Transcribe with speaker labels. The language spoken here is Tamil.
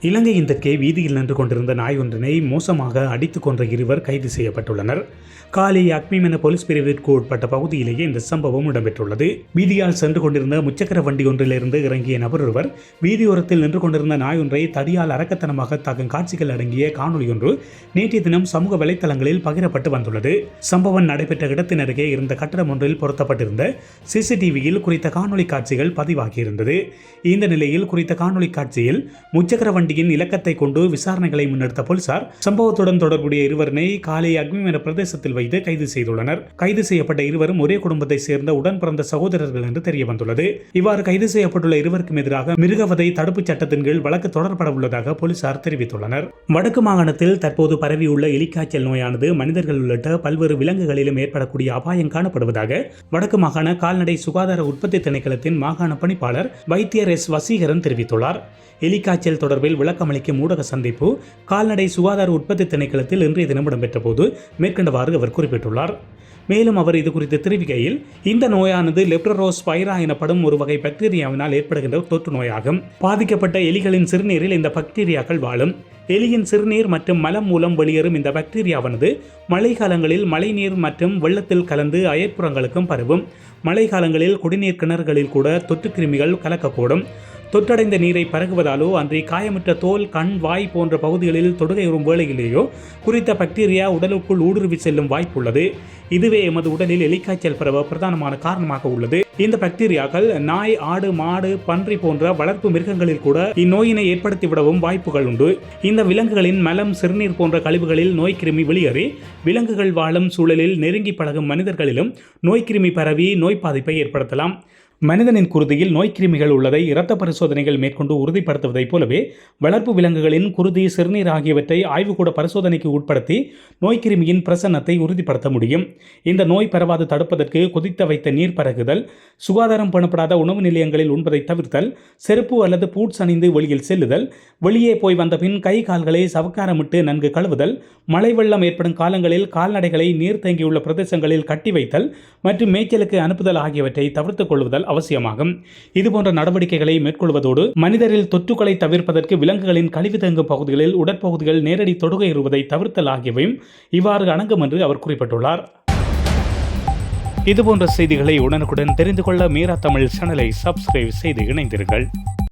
Speaker 1: இலங்கையின் தெற்கே வீதியில் நின்று கொண்டிருந்த நாய் ஒன்றினை மோசமாக அடித்துக் கொன்ற இருவர் கைது செய்யப்பட்டுள்ளனர். காலி அக்மிமென போலீஸ் பிரிவிற்கு உட்பட்ட பகுதியிலேயே இந்த சம்பவம் இடம்பெற்றுள்ளது. வீதியால் சென்று கொண்டிருந்த முச்சக்கர வண்டி ஒன்றிலிருந்து இறங்கிய நபர் ஒருவர் வீதியோரத்தில் நின்று கொண்டிருந்த நாய் ஒன்றை தடியால் அரக்கத்தனமாக தாக்கும் காட்சிகள் அடங்கிய காணொலி ஒன்று நேற்றைய தினம் சமூக வலைதளங்களில் பகிரப்பட்டு வந்துள்ளது. சம்பவம் நடைபெற்ற இடத்தின் அருகே இருந்த கட்டடம் ஒன்றில் பொருத்தப்பட்டிருந்த சிசிடிவியில் குறித்த காணொலி காட்சிகள் பதிவாகியிருந்தது. இந்த நிலையில் குறித்த காணொலி காட்சியில் முச்சக்கர வண்டியின் இலக்கத்தை கொண்டு விசாரணைகளை முன்னெடுத்த போலீசார் சம்பவத்துடன் தொடர்புடைய இருவரினை காலை அக்மிமென பிரதேசத்தில் வைத்து கைது செய்துள்ளனர். கைது செய்யப்பட்ட இருவரும் ஒரே குடும்பத்தை சேர்ந்த உடன் பிறந்த சகோதரர்கள் என்று தெரிய வந்துள்ளது. இவ்வாறு கைது செய்யப்பட்டுள்ள இருவருக்கும் எதிராக மிருகவதை தடுப்புச் சட்டத்தின் கீழ் வழக்கு தொடரப்பட உள்ளதாக போலீசார் தெரிவித்துள்ளனர். வடக்கு மாகாணத்தில் தற்போது பரவியுள்ள எலிக்காய்ச்சல் நோயானது மனிதர்கள் உள்ளிட்ட பல்வேறு விலங்குகளிலும் ஏற்படக்கூடிய அபாயம் காணப்படுவதாக வடக்கு மாகாண கால்நடை சுகாதார உற்பத்தி திணைக்களத்தின் மாகாண பணிப்பாளர் வைத்தியர் எஸ் வசீகரன் தெரிவித்துள்ளார். எலிக்காய்ச்சல் தொடர்பில் விளக்கமளிக்கும் ஊடக சந்திப்பு கால்நடை சுகாதார உற்பத்தி திணைக்களத்தில் இன்றைய தினம் இடம்பெற்ற போது மேற்கண்டவாறு அவர் குறிப்பிட்டுள்ளார். மேலும் அவர் இது குறித்து தெரிவிக்கையில், இந்த நோயானது லெப்டரோஸ்பைரா எனப்படும் ஒரு வகை பாக்டீரியாவினால் ஏற்படுகின்ற தொற்று நோயாகும். பாதிக்கப்பட்ட எலிகளின் சிறுநீரில் இந்த பாக்டீரியாக்கள் வாழும். எலியின் சிறுநீர் மற்றும் மலம் மூலம் வெளியேறும் இந்த பாக்டீரியாவானது மழை காலங்களில் மழைநீர் மற்றும் வெள்ளத்தில் கலந்து அயற்புறங்களுக்கும் பரவும். மழை காலங்களில் குடிநீர் கிணறுகளில் கூட தொற்று கிருமிகள் கலக்கக்கூடும். தொற்றடைந்த நீரை பரகுவதாலோ அன்றி காயமுற்ற தோல், கண், வாய் போன்ற பகுதிகளில் தொடுகையுறும் வேளையிலேயோ குறித்த பாக்டீரியா உடலுக்குள் ஊடுருவி செல்லும் வாய்ப்புள்ளது. இதுவே எமது உடலில் எலிக்காய்ச்சல் பரவ பிரதானமான காரணமாக உள்ளது. இந்த பாக்டீரியாக்கள் நாய், ஆடு, மாடு, பன்றி போன்ற வளர்ப்பு மிருகங்களில் கூட இந்நோயினை ஏற்படுத்திவிடவும் வாய்ப்புகள் உண்டு. இந்த விலங்குகளின் மலம், சிறுநீர் போன்ற கழிவுகளில் நோய்க்கிருமி வெளியேறி விலங்குகள் வாழும் சூழலில் நெருங்கி பழகும் மனிதர்களிலும் நோய்க்கிருமி பரவி நோய் பாதிப்பை ஏற்படுத்தலாம். மனிதனின் குருதியில் நோய்க்கிருமிகள் உள்ளதை இரத்த பரிசோதனைகள் மேற்கொண்டு உறுதிப்படுத்துவதைப் போலவே வளர்ப்பு விலங்குகளின் குருதி, சிறுநீர் ஆகியவற்றை ஆய்வுக்கூட பரிசோதனைக்கு உட்படுத்தி நோய்க்கிருமியின் பிரசன்னத்தை உறுதிப்படுத்த முடியும். இந்த நோய் பரவாது தடுப்பதற்கு கொதித்த வைத்த நீர் பருகுதல், சுகாதாரம் பேணப்படாத உணவு நிலையங்களில் உண்பதை தவிர்த்தல், செருப்பு அல்லது பூட்ஸ் அணிந்து வெளியில் செல்லுதல், வெளியே போய் வந்த பின் கை கால்களை சவக்காரமிட்டு நன்கு கழுவுதல், மழை வெள்ளம் ஏற்படும் காலங்களில் கால்நடைகளை நீர் தேங்கியுள்ள பிரதேசங்களில் கட்டி வைத்தல் மற்றும் மேய்ச்சலுக்கு அனுப்புதல் ஆகியவற்றை தவிர்த்துக் கொள்வதல் அவசியமாகும். இதுபோன்ற நடவடிக்கைகளை மேற்கொள்வதோடு மனிதரில் தொற்றுக்களை தவிர்ப்பதற்கு விலங்குகளின் கழிவு தேங்கும் பகுதிகளில் உடற்பகுதிகள் நேரடி தொடுகையுறுவதை தவிர்த்தல் ஆகியவையும் இவ்வாறு அடங்கும் என்று அவர் குறிப்பிட்டுள்ளார். இதுபோன்ற செய்திகளை உடனுக்குடன் தெரிந்து கொள்ள மீரா தமிழ் சேனலை சப்ஸ்கிரைப் செய்து இணைந்தீர்கள்.